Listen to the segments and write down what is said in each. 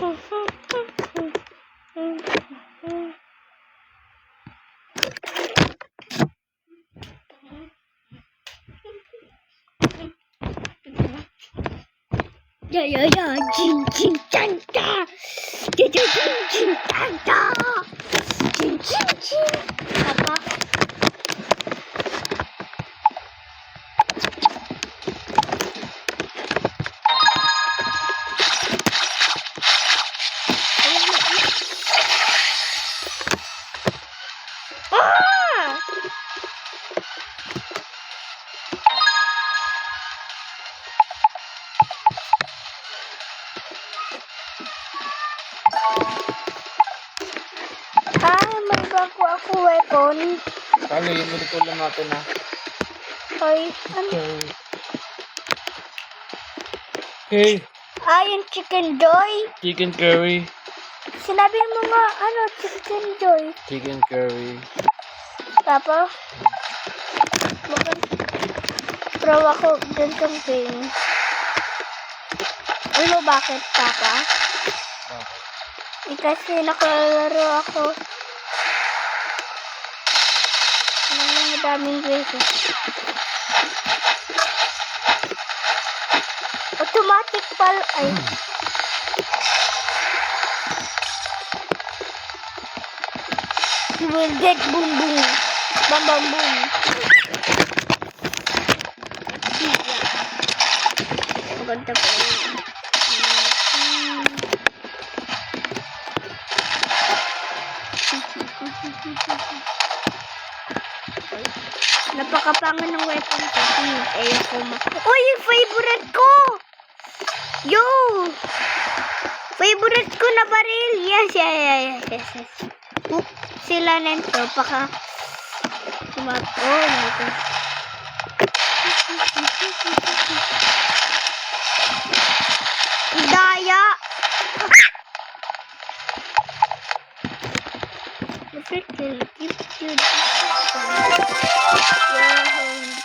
Ya ya ya, jin jin tanta, ya ya jin jin tanta, jin jin jin. Apa? May bago ako weapon. Paano yung mulito lang natin na? Ay, ano? Okay. Yung chicken joy. Chicken curry. Sinabi mo nga, chicken joy. Chicken curry. Tapos, pro ako dun kang game. Ano bakit, Papa? Kasi nakalaro ako ng madaming beses. Automatic pal ay. You will get boom boom. Bam bam boom. Maganda po. Napakapangan ng weapon ko. Ayoko Uy, yung favorite ko! Yo! Favorite ko na baril. Yes. Sila nento. Oh my God. Daya! Hindi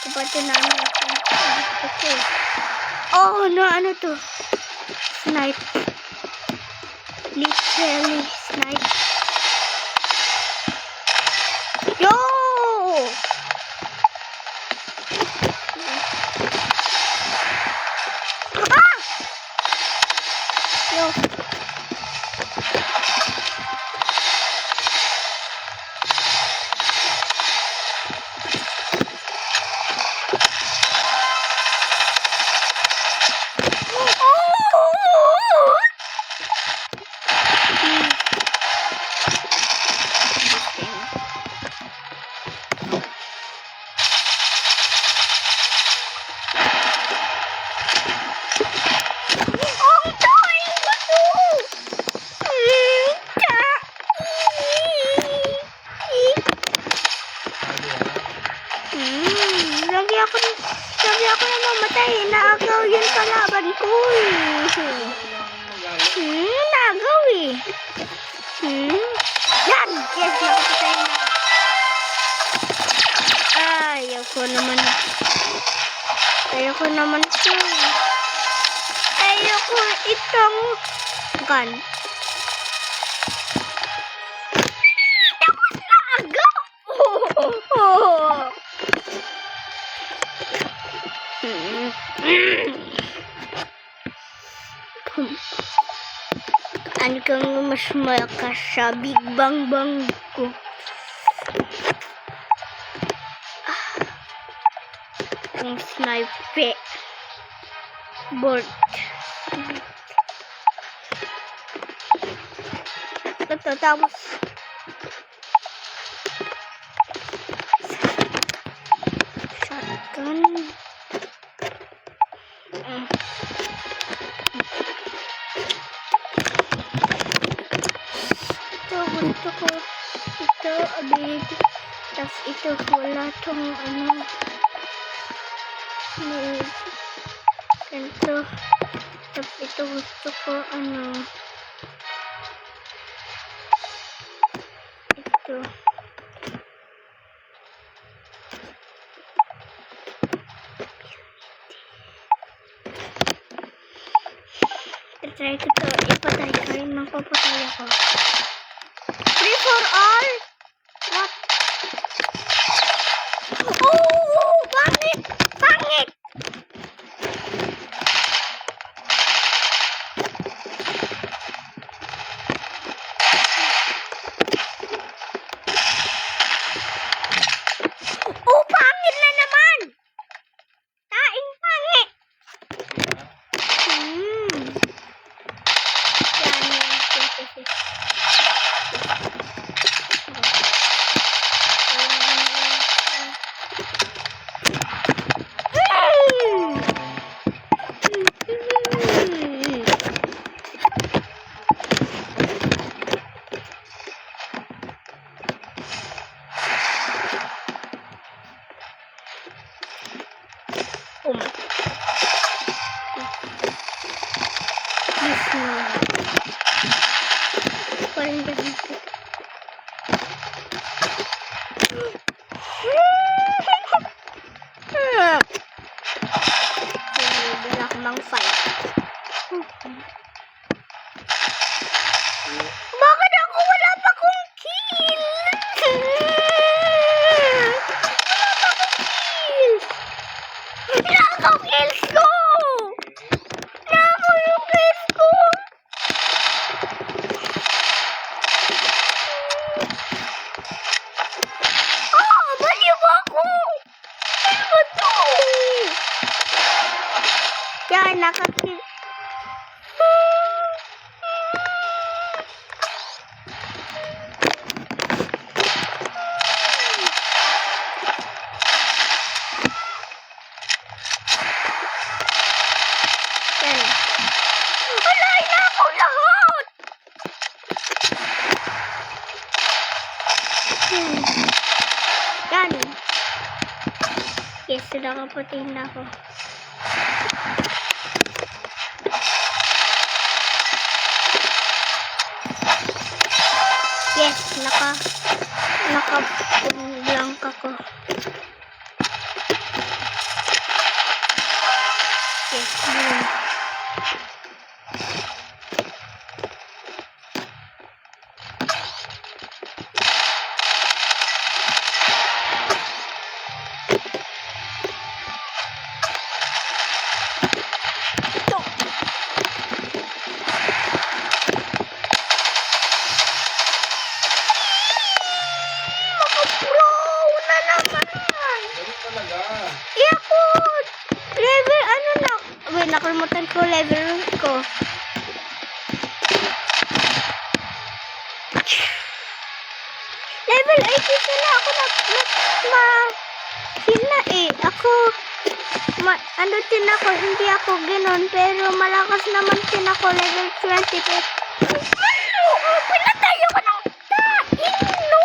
ko pa tinanong ito. Oh, ano to? Snipe. Literally snipe. Yo! Ah! Yo. Sabi ako na mamatay. Naagaw yun kalaban ko. Naagaw eh. Yan! Yes, nakapatay na. Ayoko naman ito. Ayoko itong gun. Tapos naagaw! Ano kang mas malakas sa Big Bang Bang ko? Ang sniper board. Tapos shotgun. Gusto ko ito ability, tapos ito wala tong ganito, tapos ito gusto ko ito try ko to ipatay Mampapatay ako. Free for all? What? Oh! Pangit! Pangit! Oh! Pangit na naman! Taing pangit! Oh my. Please no. Parang ganun. Wala akong mang fight. Bakit ako wala pa kong kill? Wala akong kills ko! Wala ako yung kills ko! Baliw ako! Ano ba to? Yan, nakakill. Yan. Wala na ako lahat! Yan. Yes, nakapatay na ako. Yes, naka-blank ako. Yes, blue. Nakalimutan ko level ko. Level 80 sila ako sila ako ano din ako, hindi ako ganoon, pero malakas naman din ako level 20. Pinatay ako ng taino!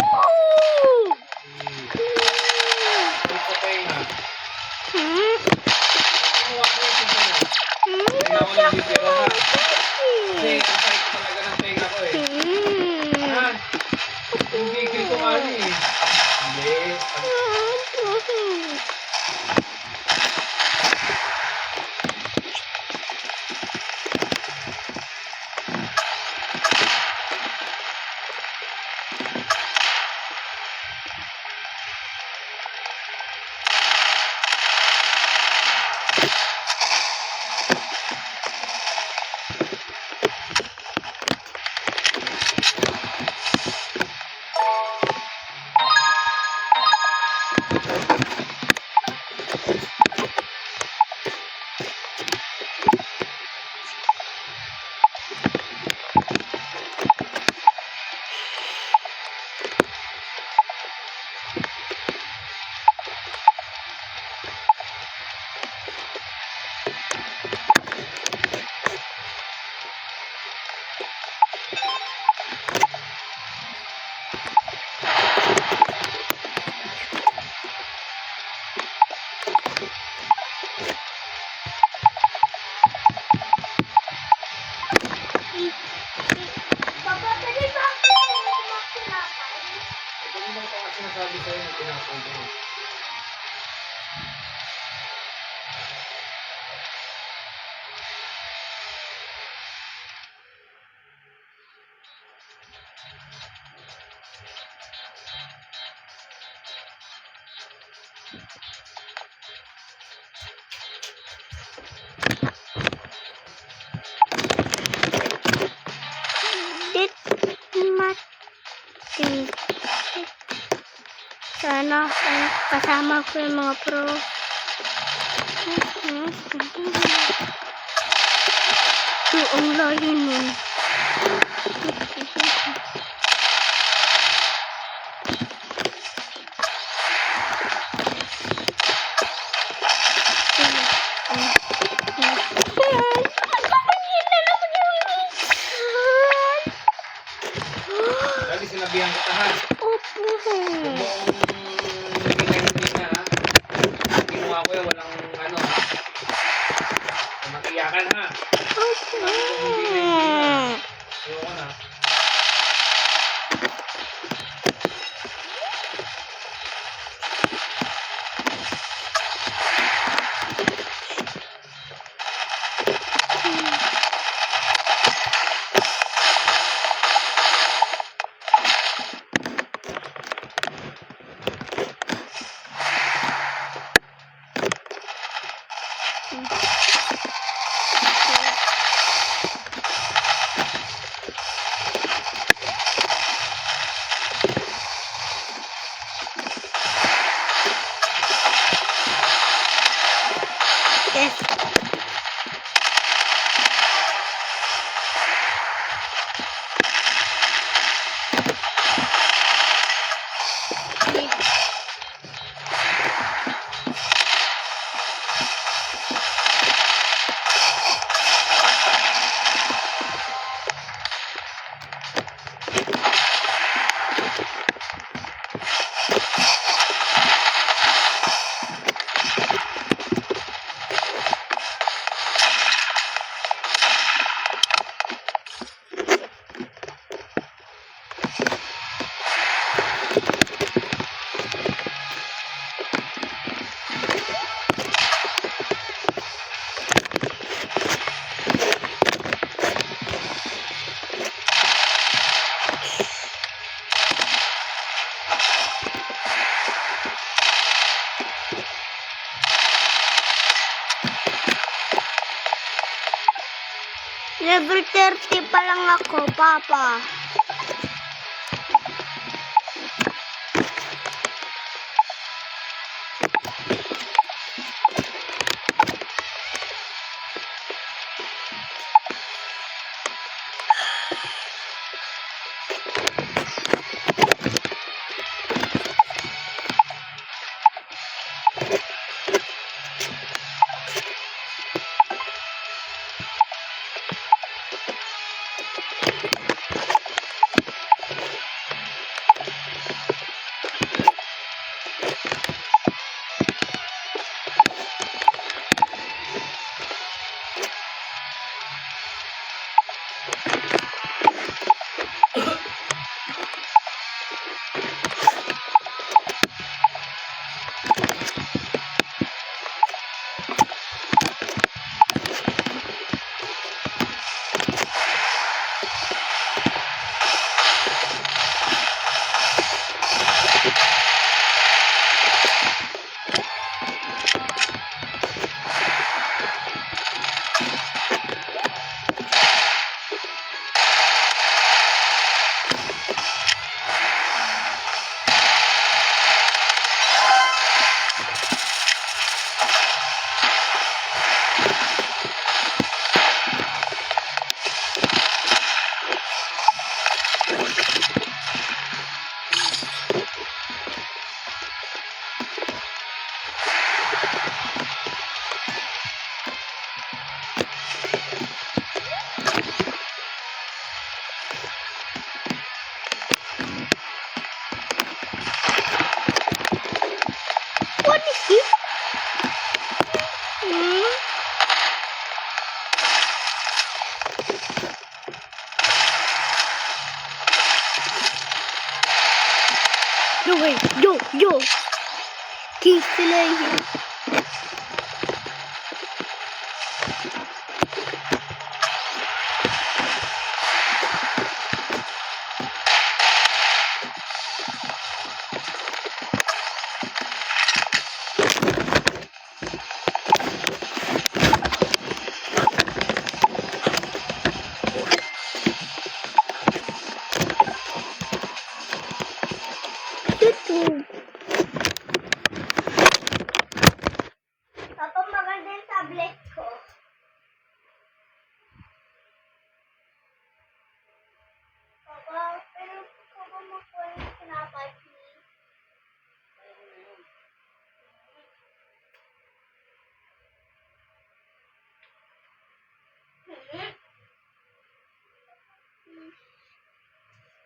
sinasabi sa'yo na tinapon mo? Sana kasama ko yung mga pro. So, ang layo nun. Lagi sinabihan kita ha. Opo. Huwag mo hindi na ha. Ginawa ko yan, walang ano ha. Matiyakan ha. Opo. Ayoko na. Yes. Level 30 pa lang ako, Papa. What is this? No way, yo. Keep delaying. YouTube.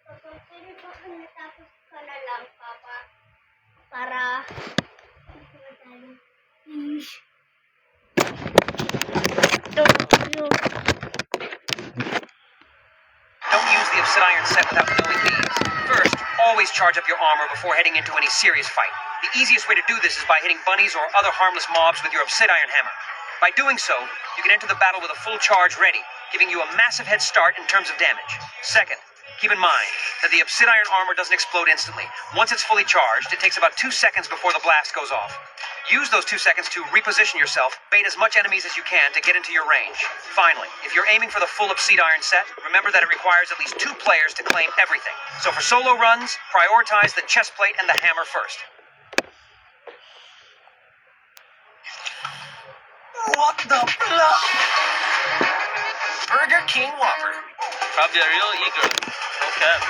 Natapos ka na lang, Papa. Para... Please. Don't use the Obsidian set without knowing these. First, always charge up your armor before heading into any serious fight. The easiest way to do this is by hitting bunnies or other harmless mobs with your Obsidian hammer. By doing so, you can enter the battle with a full charge ready, giving you a massive head start in terms of damage. Second, keep in mind that the Obsidian armor doesn't explode instantly. Once it's fully charged, it takes about 2 seconds before the blast goes off. Use those 2 seconds to reposition yourself, bait as much enemies as you can to get into your range. Finally, if you're aiming for the full Obsidian set, remember that it requires at least 2 players to claim everything. So for solo runs, prioritize the chest plate and the hammer first. What the fluff? Burger King Whopper. Probably a real eagle. No cap.